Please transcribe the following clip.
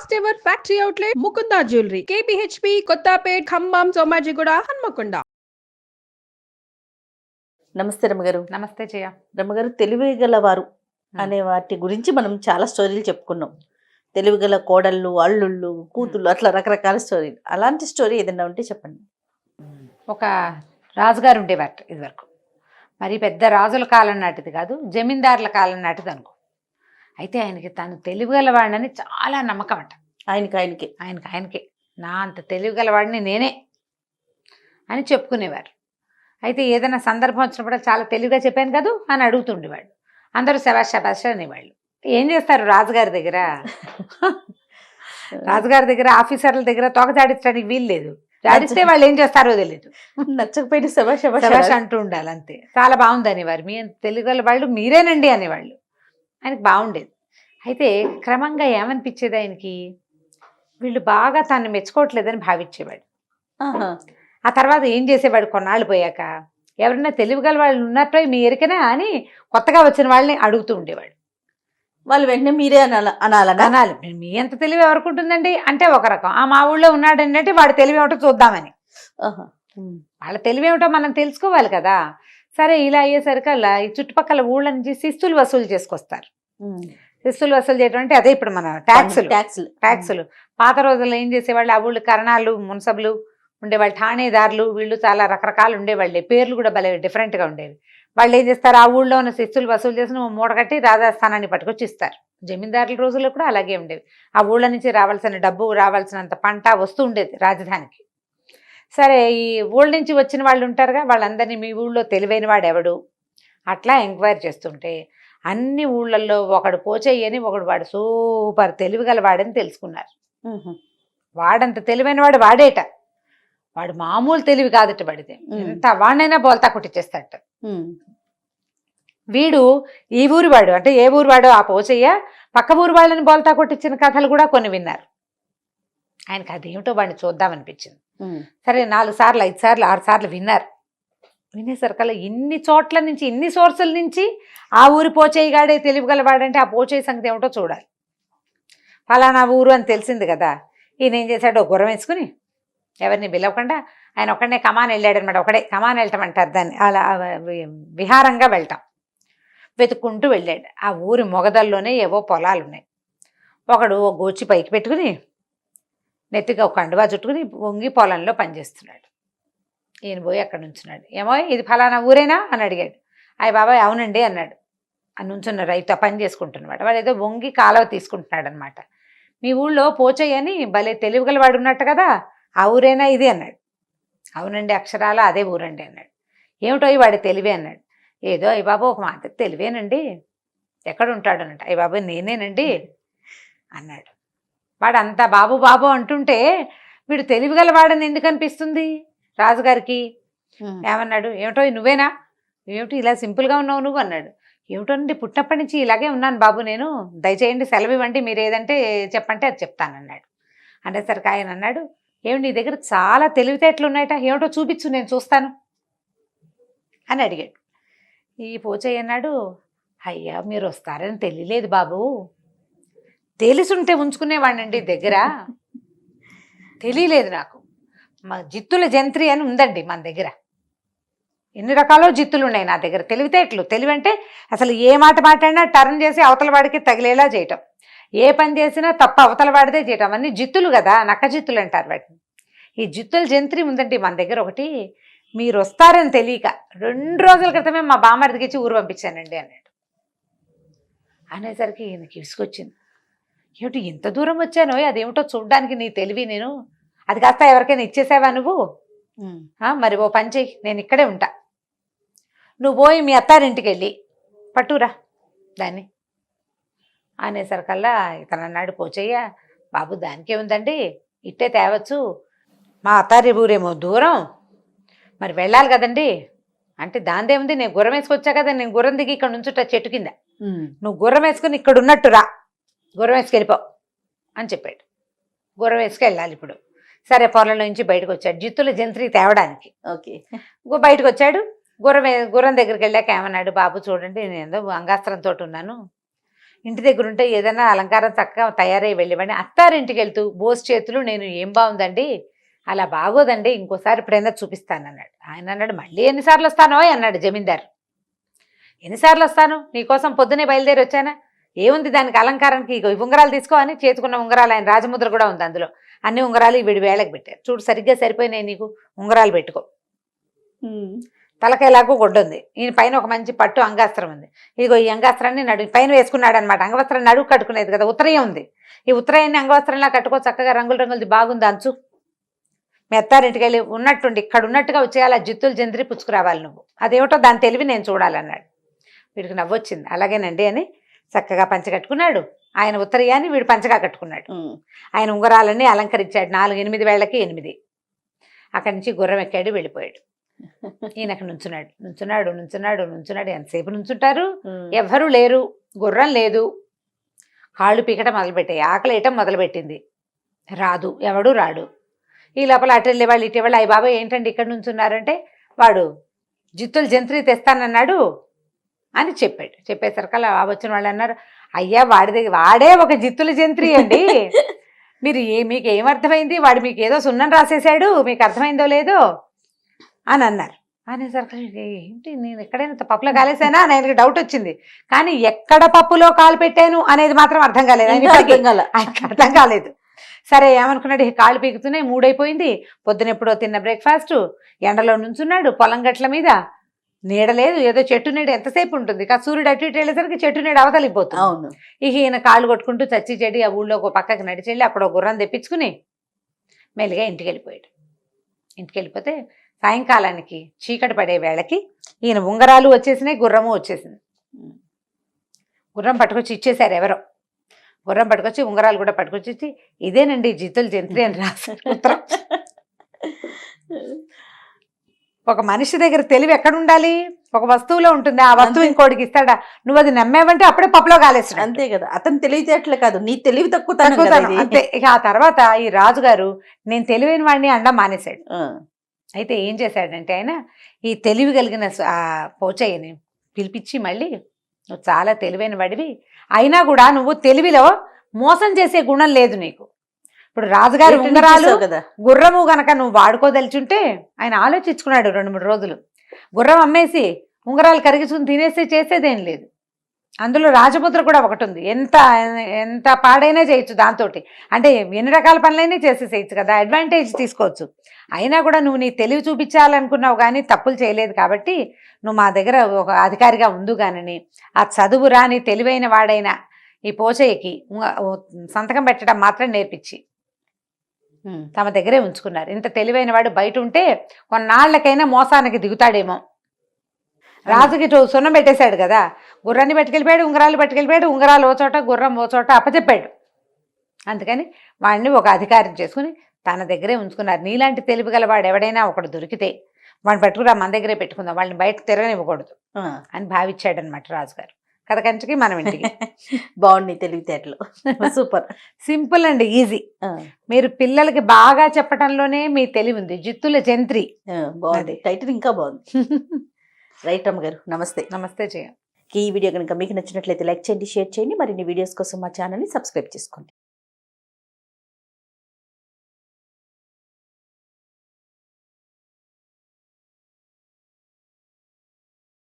First ever factory outlet Mukunda jewellery KPHB Kothapet Khammam Somajiguda Hanmakonda. నమస్తే రమ్మగారు. నమస్తే జయ. రమ్మగారు, తెలివిగలవారు అనే వాటి గురించి మనం చాలా స్టోరీలు చెప్పుకున్నాం. తెలివిగల కోడళ్ళు, అల్లుళ్ళు, కూతుళ్ళు, అట్లా రకరకాల స్టోరీలు. అలాంటి స్టోరీ ఏదైనా ఉంటే చెప్పండి. ఒక రాజుగారు ఉండేవారు ఇదివరకు. మరి పెద్ద రాజుల కాలం నాటిది కాదు, జమీందారుల కాలం నాటిది అనుకో. అయితే ఆయనకి తను తెలివిగలవాడిని చాలా నమ్మకం అంట. ఆయనకే నా అంత తెలివిగలవాడిని నేనే అని చెప్పుకునేవారు. అయితే ఏదైనా సందర్భం వచ్చినప్పుడు చాలా తెలివిగా చెప్పాను కదా అని అడుగుతుండేవాడు. అందరూ శబాష్ శబాష్ అనేవాళ్ళు. ఏం చేస్తారు రాజుగారి దగ్గర? రాజుగారి దగ్గర ఆఫీసర్ల దగ్గర తోక జాడించడానికి వీలు లేదు. జాడిస్తే వాళ్ళు ఏం చేస్తారో తెలియదు. నచ్చకపోయిన శబాష్ శబాష్ శబాష్ అంటూ ఉండాలి అంతే. చాలా బాగుంది అనేవారు. మీ తెలుగుగల వాళ్ళు మీరేనండి అనేవాళ్ళు. ఆయనకి బాగుండేది. అయితే క్రమంగా ఏమనిపించేది ఆయనకి, వీళ్ళు బాగా తను మెచ్చుకోవట్లేదని భావించేవాడు. ఆ తర్వాత ఏం చేసేవాడు, కొన్నాళ్ళు పోయాక ఎవరైనా తెలివిగల వాళ్ళు ఉన్నట్టు మీ ఎరికనా అని కొత్తగా వచ్చిన వాళ్ళని అడుగుతూ ఉండేవాడు. వాళ్ళు వెంటనే మీరే అనాలి. మీ ఎంత తెలివి ఎవరికి ఉంటుందండి అంటే ఒక రకం. మా ఊళ్ళో ఉన్నాడు అంటే వాడు తెలివి ఏమిటో చూద్దామని. వాళ్ళ తెలివి ఏమిటో మనం తెలుసుకోవాలి కదా. సరే, ఇలా అయ్యేసరికల్లా ఈ చుట్టుపక్కల ఊళ్ళ నుంచి శిస్తులు వసూలు చేసుకొస్తారు. శిస్తులు వసూలు చేయడం అంటే అదే ఇప్పుడు మన ట్యాక్సులు. పాత రోజుల్లో ఏం చేసేవాళ్ళు, ఆ ఊళ్ళు కరణాలు, మున్సబులు ఉండేవాళ్ళు, ఠాణేదారులు, వీళ్ళు చాలా రకరకాలు ఉండేవాళ్ళే. పేర్లు కూడా భలే డిఫరెంట్గా ఉండేవి. వాళ్ళు ఏం చేస్తారు, ఆ ఊళ్ళో ఉన్న శిస్తులు వసూలు చేసి మూట కట్టి రాజస్థానాన్ని పట్టుకొచ్చి ఇస్తారు. జమీందారుల రోజుల్లో కూడా అలాగే ఉండేవి. ఆ ఊళ్ళ నుంచి రావాల్సిన డబ్బు, రావాల్సినంత పంట వస్తూ ఉండేది రాజధానికి. సరే, ఈ ఊళ్ళ నుంచి వచ్చిన వాళ్ళు ఉంటారుగా, వాళ్ళందరినీ మీ ఊళ్ళో తెలివైన వాడు ఎవడు అట్లా ఎంక్వైరీ చేస్తుంటే అన్ని ఊళ్ళల్లో ఒకడు పోచయ్యని ఒకడు వాడు సూపర్ తెలివిగల వాడని తెలుసుకున్నారు. వాడంత తెలివైన వాడు వాడేట. వాడు మామూలు తెలివి కాదట. వాడితే ఎంత వాడినైనా బోల్తా కొట్టించేస్తాడట. వీడు ఈ ఊరి వాడు అంటే ఏ ఊరు వాడు ఆ పోచయ్య పక్క ఊరు వాళ్ళని బోల్తా కొట్టించిన కథలు కూడా కొన్ని విన్నారు. ఆయనకి అదేమిటో వాడిని చూద్దామనిపించింది. సరే, 4 సార్లు 5 సార్లు 6 సార్లు విన్నారు. వినేసరికల్లా ఇన్ని చోట్ల నుంచి, ఇన్ని సోర్సుల నుంచి ఆ ఊరి పోచయ్యగాడే తెలివిగలవాడంటే ఆ పోచయ్య సంగతి ఏమిటో చూడాలి. ఫలానా ఊరు అని తెలిసింది కదా. ఈయన ఏం చేశాడు, గుర్రం వేసుకుని ఎవరిని పిలవకుండా ఆయన ఒక్కడనే కమాన్ వెళ్ళాడనమాట. ఒకడే కమాన్ వెళ్ళటమంటారు దాన్ని. అలా విహారంగా వెళ్ళటం వెతుక్కుంటూ వెళ్ళాడు. ఆ ఊరి మొగదల్లోనే ఏవో పొలాలు ఉన్నాయి. ఒకడు ఓ గోచి పైకి పెట్టుకుని నెత్తిగా ఒక కండువా చుట్టుకుని వంగి పొలంలో పనిచేస్తున్నాడు. ఈయన పోయి అక్కడ నుంచున్నాడు. ఏమో ఇది ఫలానా ఊరేనా అని అడిగాడు. అయ్య బాబాయ్ అవునండి అన్నాడు. అని నుంచున్న రైతు ఆ పని చేసుకుంటున్నవాడు. వాడు ఏదో వంగి కాలువ తీసుకుంటున్నాడు అనమాట. మీ ఊళ్ళో పోచయ్య అని భలే తెలివిగల వాడు ఉన్నట్టు కదా, ఆ ఊరేనా ఇది అన్నాడు. అవునండి, అక్షరాల అదే ఊరండి అన్నాడు. ఏమిటో వాడి తెలివే అన్నాడు. ఏదో అయ్య బాబు ఒక మాట తెలివేనండి. ఎక్కడ ఉంటాడు అన్నట్టు. అయ్య బాబు నేనేనండి అన్నాడు. వాడు అంతా బాబు బాబు అంటుంటే వీడు తెలివిగల వాడని ఎందుకు అనిపిస్తుంది రాజుగారికి? ఏమన్నాడు, ఏమిటో నువ్వేనా, ఏమిటి ఇలా సింపుల్గా ఉన్నావు నువ్వు అన్నాడు. ఏమిటోనండి, పుట్టినప్పటి నుంచి ఇలాగే ఉన్నాను బాబు నేను, దయచేయండి సెలవు ఇవ్వండి, మీరు ఏదంటే చెప్పంటే అది చెప్తానన్నాడు. అనేసరికి ఆయన అన్నాడు, ఏమిటి నీ దగ్గర చాలా తెలివితేటలు ఉన్నాయట, ఏమిటో చూపించు నేను చూస్తాను అని అడిగాడు. ఈ పోచయ్య అన్నాడు, అయ్యా మీరు వస్తారని తెలియలేదు బాబు, తెలుసుంటే ఉంచుకునేవాడినండి దగ్గర, తెలియలేదు నాకు. మా జిత్తుల జంత్రి అని ఉందండి మన దగ్గర. ఎన్ని రకాలో జిత్తులు ఉన్నాయి నా దగ్గర. తెలివితేటలు, తెలివి అంటే అసలు ఏ మాట మాట్లాడినా టర్న్ చేసి అవతల వాడికి తగిలేలా చేయటం, ఏ పని చేసినా తప్ప అవతల వాడిదే చేయటం, అన్నీ జిత్తులు కదా, నక్క జిత్తులు అంటారు వాటిని. ఈ జిత్తుల జంత్రి ఉందండి మన దగ్గర ఒకటి. మీరు వస్తారని తెలియక 2 రోజుల క్రితమే మా బామ్మర్దికి ఇచ్చి ఊరు పంపించానండి అన్నాడు. అనేసరికి ఈయనకి విసుకొచ్చింది. ఏమిటి ఇంత దూరం వచ్చానో, అదేమిటో చూడ్డానికి నీ తెలివి, నేను అది కాస్త ఎవరికైనా ఇచ్చేసావా నువ్వు? మరి ఓ పని చెయ్యి, నేను ఇక్కడే ఉంటా, నువ్వు పోయి మీ అత్తారింటికి వెళ్ళి పట్టురా దాన్ని అనేసరికల్లా ఇతను అన్నాడు పోచయ్య, బాబు దానికే ఉందండి, ఇట్టే తేవచ్చు, మా అత్తారి ఊరేమో దూరం, మరి వెళ్ళాలి కదండి. అంటే దాందేముంది, నేను గుర్రం వేసుకొచ్చా కదా, నేను గుర్రం దిగి ఇక్కడ నుంచుంటా చెట్టు కింద, నువ్వు గుర్రం వేసుకుని ఇక్కడ ఉన్నట్టు రా, గుర్రం వేసుకెళ్ళిపో అని చెప్పాడు. గుర్రం వేసుకెళ్ళాలి ఇప్పుడు. సరే, పొలంలో నుంచి బయటకు వచ్చాడు జిత్తుల జంత్రి తేవడానికి. ఓకే, బయటకు వచ్చాడు. గుర్రం దగ్గరికి వెళ్ళాక ఏమన్నాడు, బాబు చూడండి నేను ఏదో అంగాస్త్రంతో ఉన్నాను, ఇంటి దగ్గర ఉంటే ఏదైనా అలంకారం చక్కగా తయారై వెళ్ళివ్వండి. అత్తారింటికి వెళ్తూ బోస్ చేతులు నేను ఏం బాగుందండి, అలా బాగోదండి, ఇంకోసారి ఎప్పుడైనా చూపిస్తాను అన్నాడు. ఆయన అన్నాడు మళ్ళీ ఎన్నిసార్లు వస్తానో అన్నాడు జమీందారు. ఎన్నిసార్లు వస్తాను, నీకోసం పొద్దునే బయలుదేరి వచ్చానా, ఏముంది దానికి అలంకారానికి, ఇగో ఈ ఉంగరాలు తీసుకో అని చేతుకున్న ఉంగరాలు, ఆయన రాజముద్ర కూడా ఉంది అందులో, అన్ని ఉంగరాలు వీడి వేళకు పెట్టారు. చూడు సరిగ్గా సరిపోయినాయి నీకు, ఉంగరాలు పెట్టుకో. తలకాయలాగా గుడ్డ ఉంది, ఈయన పైన ఒక మంచి పట్టు అంగాస్త్రం ఉంది, ఇదిగో ఈ అంగాస్త్రాన్ని పైన వేసుకున్నాడు అనమాట. అంగవస్త్రం నడువు కట్టుకునేది కదా, ఉత్తరయం ఉంది, ఈ ఉత్తరయాన్ని అంగవస్త్రంలా కట్టుకో, చక్కగా రంగులు రంగులది బాగుంది అంచు. మీ అత్తారింటికి వెళ్ళి ఉన్నట్టుండి ఇక్కడ ఉన్నట్టుగా వచ్చేయాలి, జిత్తులు జంత్రి పుచ్చుకురావాలి నువ్వు, అదేమిటో దాని తెలివి నేను చూడాలన్నాడు. వీడికి నవ్వొచ్చింది. అలాగేనండి అని చక్కగా పంచ కట్టుకున్నాడు. ఆయన ఉత్తరయాన్ని వీడు పంచగా కట్టుకున్నాడు. ఆయన ఉంగరాలన్నీ అలంకరించాడు. 4-8 వేళ్లకి 8. అక్కడి నుంచి గుర్రం ఎక్కాడు, వెళ్ళిపోయాడు. ఈయన అక్కడ నుంచున్నాడు నుంచున్నాడు నుంచున్నాడు నుంచున్నాడు. ఎంతసేపు నుంచుంటారు, ఎవ్వరూ లేరు, గుర్రం లేదు, కాళ్ళు పీకటం మొదలుపెట్టాయి, ఆకలి వేయటం మొదలుపెట్టింది, రాదు, ఎవడు రాడు. ఈ లోపల అటు వెళ్ళే వాళ్ళు ఇటు వాళ్ళు, అయ్యి బాబా ఏంటండి ఇక్కడ నుంచున్నారంటే, వాడు జిత్తులు జంత్రి తెస్తానన్నాడు అని చెప్పాడు. చెప్పేసరికల్లా వచ్చిన వాళ్ళు అన్నారు, అయ్యా వాడే ఒక జిత్తుల జంత్రి అండి, మీరు మీకు ఏమర్థమైంది, వాడు మీకు ఏదో సున్నం రాసేసాడు, మీకు అర్థమైందో లేదో అని అన్నారు. అనేసరికి ఏంటి నేను ఎక్కడైనా పప్పులో కాలేసానా అని ఆయనకి డౌట్ వచ్చింది. కానీ ఎక్కడ పప్పులో కాలు పెట్టాను అనేది మాత్రం అర్థం కాలేదు, ఆయనకి అర్థం కాలేదు. సరే ఏమనుకున్నాడు, కాళ్ళు పీకుతూనే 3 అయిపోయింది, పొద్దునెప్పుడో తిన్న బ్రేక్ఫాస్ట్, ఎండలో నుంచున్నాడు, పొలం గట్ల మీద నీడ లేదు, ఏదో చెట్టు నీడ ఎంతసేపు ఉంటుంది, సూర్యుడు అటు ఇటు వెళ్ళేసరికి చెట్టు నీడ అవతలిపోతుంది. అవును. ఇక ఈయన కాళ్ళు కొట్టుకుంటూ చచ్చి చెడి ఆ ఊళ్ళో ఒక పక్కకి నడిచెళ్ళి అక్కడ ఒక గుర్రం తెప్పించుకుని మెల్లిగా ఇంటికి వెళ్ళిపోయాడు. ఇంటికి వెళ్ళిపోతే సాయంకాలానికి చీకటి పడే వేళకి ఈయన ఉంగరాలు వచ్చేసినాయి, గుర్రము వచ్చేసింది. గుర్రం పట్టుకొచ్చి ఇచ్చేశారు ఎవరో, గుర్రం పట్టుకొచ్చి ఉంగరాలు కూడా పట్టుకొచ్చి ఇదేనండి జిత్తులు జంత్రి అని రాశారు ఉత్తరం. ఒక మనిషి దగ్గర తెలివి ఎక్కడ ఉండాలి, ఒక వస్తువులో ఉంటుంది, ఆ వస్తువు ఇంకోటికి ఇస్తాడా, నువ్వు అది నమ్మేవంటే అప్పుడే పప్పులో కాలేస్తాడు. అంతే కదా, అతను తెలివితేటలు కాదు, నీ తెలివి తక్కువ అంతే. ఇక ఆ తర్వాత ఈ రాజుగారు నేను తెలివైన వాడిని అనడం మానేశాడు. అయితే ఏం చేశాడంటే ఆయన ఈ తెలివి కలిగిన ఆ పోచయ్యని పిలిపించి, మళ్ళీ నువ్వు చాలా తెలివైన వాడివి, అయినా కూడా నువ్వు తెలివిలో మోసం చేసే గుణం లేదు నీకు. ఇప్పుడు రాజుగారి ఉంగరాలు గుర్రము గనక నువ్వు వాడుకోదలుచుంటే, ఆయన ఆలోచించుకున్నాడు 2-3 రోజులు. గుర్రం అమ్మేసి ఉంగరాలు కరిగించుకుని తినేస్తే చేసేదేం లేదు. అందులో రాజముద్ర కూడా ఒకటి ఉంది, ఎంత ఎంత పాడైనా చేయొచ్చు దాంతో, అంటే ఎన్ని రకాల పనులైనా చేసేసేయచ్చు కదా, అడ్వాంటేజ్ తీసుకోవచ్చు. అయినా కూడా నువ్వు నీ తెలివి చూపించాలనుకున్నావు కానీ తప్పులు చేయలేదు కాబట్టి నువ్వు మా దగ్గర ఒక అధికారిగా ఉండు కానీ, ఆ చదువు రాని తెలివైన వాడైన ఈ పోచయ్యకి సంతకం పెట్టడం మాత్రం నేర్పించి తమ దగ్గరే ఉంచుకున్నారు. ఇంత తెలివైన వాడు బయట ఉంటే కొన్నాళ్లకైనా మోసానికి దిగుతాడేమో. రాజుకి సున్నం పెట్టేశాడు కదా, గుర్రాన్ని పట్టుకెళ్ళిపోయాడు, ఉంగరాలు పట్టుకెళ్ళిపోయాడు, ఉంగరాలు ఓ చోట గుర్రం ఓ చోట అప్పచెప్పాడు. అందుకని వాడిని ఒక అధికారం చేసుకుని తన దగ్గరే ఉంచుకున్నారు. నీలాంటి తెలివి గల వాడు ఎవడైనా ఒకడు దొరికితే వాడిని పట్టుకురా, మన దగ్గరే పెట్టుకుందాం, వాళ్ళని బయటకు తిరగనివ్వకూడదు అని భావించాడనమాట రాజుగారు. కథ కంచికి మనం ఇంటికి. బాగుంది తెలివితేటలు, సూపర్, సింపుల్ అండ్ ఈజీ. మీరు పిల్లలకి బాగా చెప్పటంలోనే మీ తెలివి ఉంది, జిత్తుల జంత్రి. బాగుంది, టైటిల్ ఇంకా బాగుంది. రైట్ అమ్మగారు, నమస్తే. నమస్తే జయ. ఈ వీడియో కనుక మీకు నచ్చినట్లయితే లైక్ చేయండి, షేర్ చేయండి. మరిన్ని వీడియోస్ కోసం మా ఛానల్ని సబ్స్క్రైబ్ చేసుకోండి.